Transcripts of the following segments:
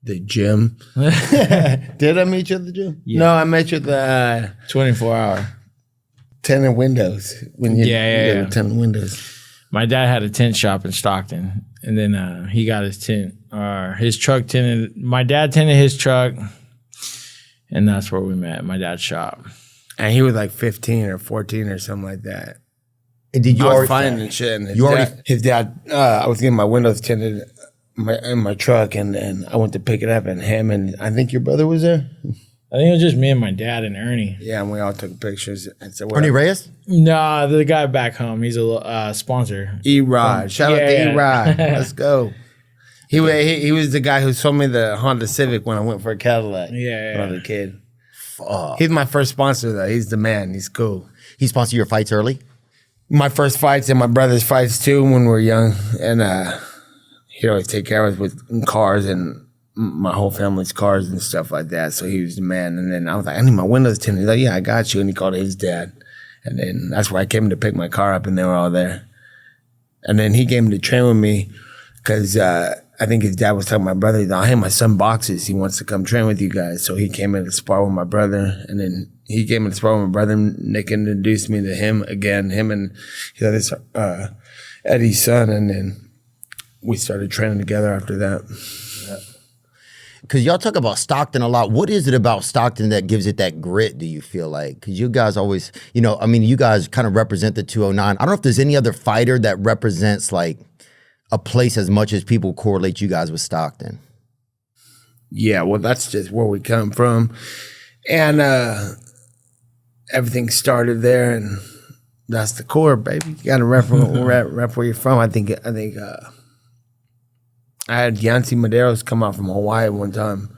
The gym. Did I meet you at the gym? Yeah. No, I met you at the 24-hour. Tinted windows. When you yeah. tinted windows. My dad had a tent shop in Stockton, and then he got his tent, or his truck tinted. My dad tinted his truck, and that's where we met, my dad's shop. And he was like 15 or 14 or something like that. And did you I was already finding shit? And his dad, I was getting my windows tinted in my truck, and I went to pick it up, and him and I think your brother was there. I think it was just me and my dad and Ernie. Yeah, and we all took pictures. And so Ernie Reyes? Nah, the guy back home. He's a sponsor. E-Rod. Shout out to E-Rod. Let's go. He was the guy who sold me the Honda Civic when I went for a Cadillac. Yeah. When I was a kid. He's my first sponsor, though. He's the man. He's cool. He sponsored your fights early? My first fights and my brother's fights, too, when we were young. And he'd always take care of us with cars and my whole family's cars and stuff like that. So he was the man. And then I was like, I need my windows tinted. He's like, yeah, I got you. And he called his dad. And then that's where I came to pick my car up, and they were all there. And then he came to train with me because I think his dad was telling my brother, he's like, hey, my son boxes. He wants to come train with you guys. So he came in to spar with my brother. And then he came in to spar with my brother. Nick introduced me to him again. Him and his Eddie's son. And then we started training together after that. Because y'all talk about Stockton a lot. What is it about Stockton that gives it that grit, do you feel like? Because you guys always, you guys kind of represent the 209. I don't know if there's any other fighter that represents like a place as much as people correlate you guys with Stockton. Yeah, well, that's just where we come from. And everything started there, and that's the core, baby. You got to rep where you're from. I think I had Yancy Medeiros come out from Hawaii one time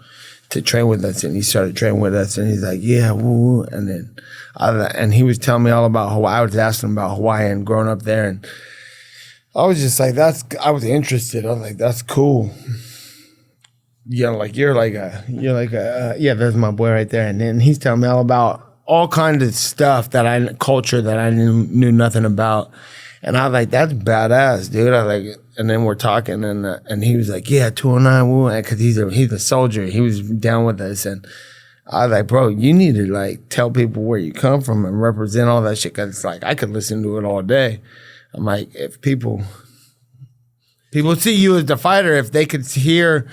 to train with us, and he started training with us, and he's like, yeah, woo. And then, and he was telling me all about Hawaii. I was asking him about Hawaii and growing up there, and I was just like, I was interested. I was like, that's cool. Yeah, like you're like yeah, there's my boy right there. And then he's telling me all about all kinds of stuff culture that I knew nothing about. And I was like, that's badass, dude. I was like, and then we're talking, and he was like, yeah, 209, woo, because he's a soldier. He was down with us, and I was like, bro, you need to like tell people where you come from and represent all that shit. Because it's like I could listen to it all day. I'm like, if people see you as the fighter, if they could hear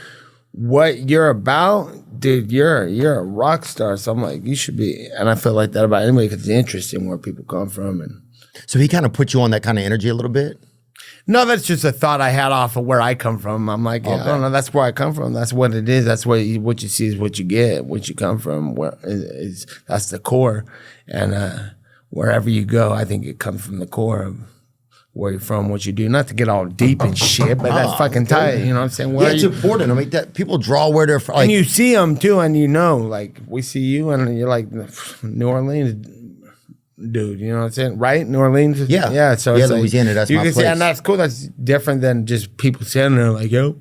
what you're about, dude, you're a rock star. So I'm like, you should be, and I feel like that about anybody because it's interesting where people come from. And so he kind of put you on that kind of energy a little bit? No, that's just a thought I had off of where I come from. I'm like, I don't know, that's where I come from. That's what it is. That's what you see is what you get, what you come from. That's the core. And wherever you go, I think it comes from the core of where you're from, what you do. Not to get all deep and shit, but that's fucking tight. You know what I'm saying? Yeah, it's important. I mean, that people draw where they're from. Like, and you see them too, and like we see you, and you're like New Orleans dude. You know what I'm saying? Right? New Orleans? Yeah. Yeah. So it's Louisiana, that's my place. See, and that's cool. That's different than just people sitting there like, yo,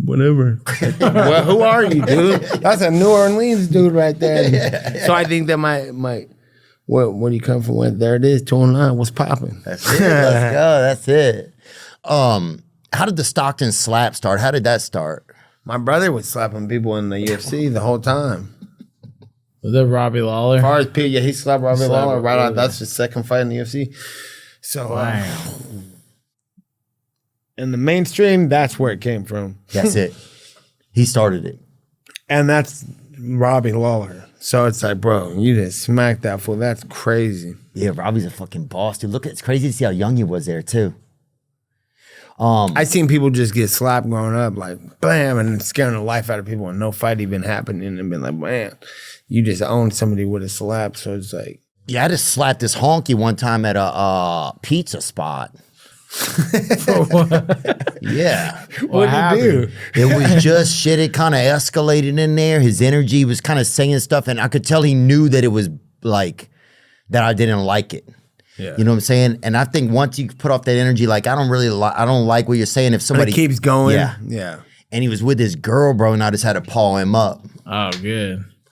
whatever. Well, who are you, dude? That's a New Orleans dude right there. So I think that my where you come from, there it is, 209, what's popping? That's it. Let's go. That's it. How did the Stockton slap start? How did that start? My brother was slapping people in the UFC the whole time. Was that Robbie Lawler? As far as P, yeah, he slapped Robbie Lawler right out. That's his second fight in the UFC. So, in the mainstream, that's where it came from. That's it. He started it. And that's Robbie Lawler. So it's like, bro, you just smacked that fool. That's crazy. Yeah, Robbie's a fucking boss, dude. Look, it's crazy to see how young he was there, too. I seen people just get slapped growing up, like, bam, and scaring the life out of people and no fight even happening and been like, man, you just owned somebody with a slap. So it's like. Yeah, I just slapped this honky one time at a pizza spot. Yeah. What did you do? It was just shit. It kind of escalated in there. His energy was kind of saying stuff, and I could tell he knew that it was like, that I didn't like it. Yeah. You know what I'm saying? And I think once you put off that energy, like, I don't like what you're saying. If somebody keeps going. Yeah. Yeah. And he was with his girl, bro, and I just had to paw him up. Oh, good.